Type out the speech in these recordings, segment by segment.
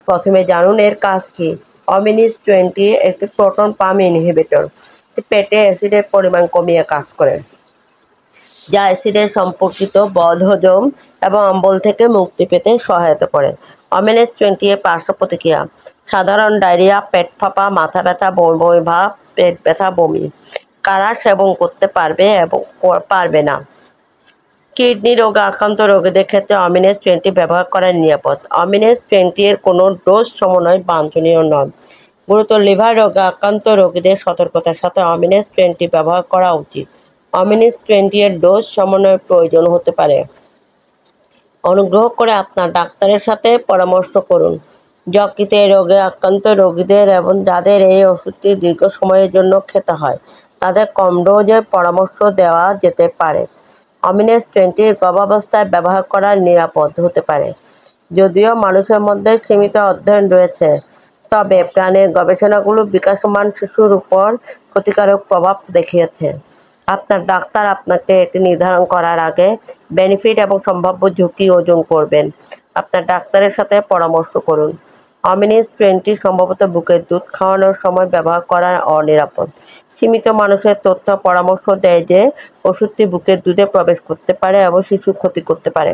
প্রথমে জানুন এর কাজ কি। অমিনিস 20 একটি প্রোটন পাম্প ইনহিবিটর, পেটে অ্যাসিডের পরিমাণ কমিয়ে কাজ করে, যা অ্যাসিডের সম্পর্কিত বদহজম এবং অম্বল থেকে মুক্তি পেতে সহায়তা করে। অমিনিস 20 এর পার্শ্ব প্রতিক্রিয়া: সাধারণ ডায়রিয়া, পেট ফাঁপা, মাথা ব্যথা, বমি বমি ভাব, পেট ব্যথা, বমি। কারা সেবন করতে পারবে এবং পারবে না? কিডনি রোগে আক্রান্ত রোগীদের ক্ষেত্রে অমিনিস 20 ব্যবহার করা নিরাপদ। অমিনিস 20 এর কোনো ডোজ সমন্বয় বাঞ্ছনীয় নয়। গুরুতর লিভার রোগে আক্রান্ত রোগীদের সতর্কতার সাথে অমিনিস 20 ব্যবহার করা উচিত। অমিনিস 20 এর ডোজ সমন্বয়ের প্রয়োজন হতে পারে। অনুগ্রহ করে আপনার ডাক্তারের সাথে পরামর্শ করুন। যকৃতে রোগে আক্রান্ত রোগীদের এবং যাদের এই ওষুধটি দীর্ঘ সময়ের জন্য খেতে হয়, তাদের কম ডোজের পরামর্শ দেওয়া যেতে পারে। অমিনিস 20 গর্ভাবস্থায় ব্যবহার করা নিরাপদ হতে পারে। যদিও মানুষের মধ্যে সীমিত অধ্যয়ন রয়েছে, তবে প্রাণীর গবেষণাগুলো বিকাশমান শিশুর উপর ক্ষতিকারক প্রভাব দেখিয়েছে। আপনার ডাক্তার আপনাকে এটি নির্ধারণ করার আগে বেনিফিট এবং সম্ভাব্য ঝুঁকি ওজন করবেন। আপনার ডাক্তারের সাথে পরামর্শ করুন। অমিনিস 20 সম্ভবত বুকের দুধ খাওয়ানোর সময় ব্যবহার করা অনিরাপদ। সীমিত মানুষের তথ্য পরামর্শ দেয় যে ওষুধটি বুকের দুধে প্রবেশ করতে পারে এবং শিশুর ক্ষতি করতে পারে।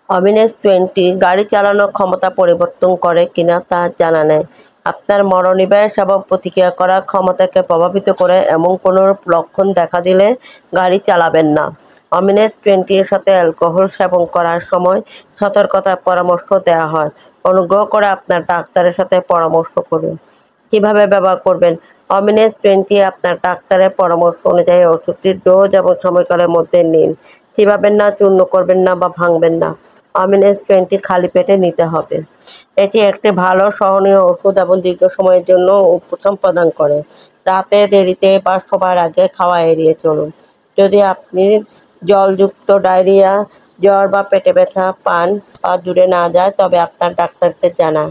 অমিনিস 20 গাড়ি চালানোর ক্ষমতা পরিবর্তন করে কিনা তা জানা নেই। আপনার মনোনিবেশ এবং প্রতিক্রিয়া করার ক্ষমতাকে প্রভাবিত করে এমন কোনো লক্ষণ দেখা দিলে গাড়ি চালাবেন না। অমিনিস 20 এর সাথে অ্যালকোহল সেবন করার সময় সতর্কতার পরামর্শ দেওয়া হয়। অনুগ্রহ করে আপনার ডাক্তারের সাথে পরামর্শ করুন। কিভাবে ব্যবহার করবেন? অমিনিস 20 আপনার ডাক্তারের পরামর্শ অনুযায়ী ওষুধটির ডোজ এবং সময়কালের মধ্যে নিন। চিবাবেন না, চূর্ণ করবেন না বা ভাঙবেন না। অমিনিস 20 খালি পেটে নিতে হবে। এটি একটি ভালো সহনীয় ওষুধ এবং দীর্ঘ সময়ের জন্য উপশম প্রদান করে। রাতে দেরিতে বা শোবার আগে খাওয়া এড়িয়ে চলুন। যদি আপনি জলযুক্ত ডায়রিয়া, জ্বর বা পেটে ব্যথা পান বা দূরে না যায়, তবে আপনার ডাক্তারকে জানান।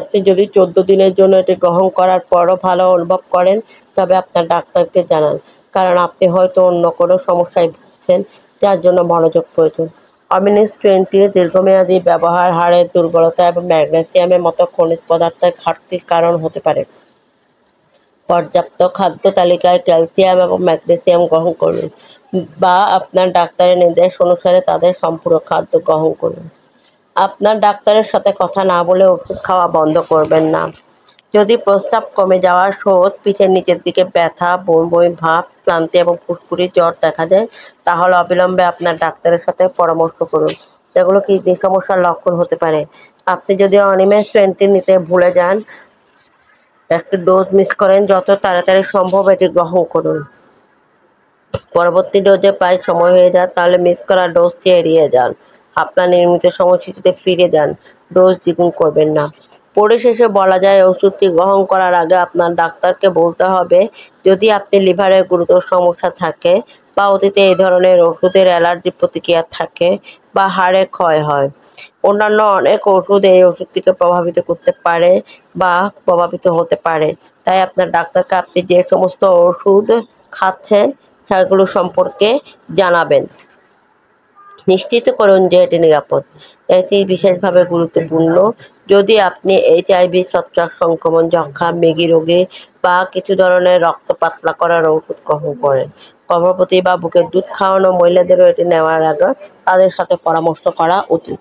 আপনি যদি 14 দিনের জন্য এটি গ্রহণ করার পরও ভালো অনুভব করেন, তবে আপনার ডাক্তারকে জানান, কারণ আপনি হয়তো অন্য কোনো সমস্যায় ভুগছেন যার জন্য মনোযোগ প্রয়োজন। অমিনিস 20 দীর্ঘমেয়াদী ব্যবহার হাড়ের দুর্বলতা এবং ম্যাগনেসিয়ামের মতো খনিজ পদার্থের ঘাটতির কারণ হতে পারে। পর্যাপ্ত খাদ্য তালিকায় ক্যালসিয়াম এবং ম্যাগনেসিয়াম গ্রহণ করুন, বা আপনার ডাক্তারের নির্দেশ অনুসারে তাদের সম্পূরক খাদ্য গ্রহণ করুন। আপনার ডাক্তারের সাথে কথা না বলে ওষুধ খাওয়া বন্ধ করবেন না। যদি প্রস্রাব কমে যাওয়া, শোথ, পিঠের নিচের দিকে ব্যথা, বমি বমি ভাব, ক্লান্তি এবং ফুসফুসে জ্বর দেখা যায়, তাহলে অবিলম্বে আপনার ডাক্তারের সাথে পরামর্শ করুন। এগুলো কিডনি সমস্যার লক্ষণ হতে পারে। আপনি যদি অমিনিস 20 নিতে ভুলে যান, একটি ডোজ মিস করেন, যত তাড়াতাড়ি সম্ভব এটি গ্রহণ করুন। পরবর্তী ডোজে প্রায় সময় হয়ে যায়, তাহলে মিস করা ডোজটি এড়িয়ে যান। আপনার নিয়মিত সময়সূচিতে ফিরে যান। ডোজ দ্বিগুণ করবেন না। পরিশেষে বলা যায়, ওষুধটি গ্রহণ করার আগে আপনার ডাক্তারকে বলতে হবে যদি আপনি লিভারের গুরুতর সমস্যা থাকে, বা অতীতে এই ধরনের ওষুধের অ্যালার্জি প্রতিক্রিয়া থাকে, বা হাড়ে ক্ষয় হয়। অন্যান্য অনেক ওষুধ এই ওষুধটিকে প্রভাবিত করতে পারে বা প্রভাবিত হতে পারে। তাই আপনার ডাক্তারকে আপনি যে সমস্ত ওষুধ খাচ্ছেন সেগুলো সম্পর্কে জানাবেন। নিশ্চিত করুন যে এটি নিরাপদ। এটি বিশেষভাবে গুরুত্বপূর্ণ যদি আপনি HIV, ছত্রাক সংক্রমণ, যক্ষ্মা, মৃগী রোগে বা কিছু ধরনের রক্ত পাতলা করার ওষুধ গ্রহণ করেন। গর্ভবতী বা বুকের দুধ খাওয়ানো মহিলাদেরও এটি নেওয়ার আগে তাদের সাথে পরামর্শ করা উচিত।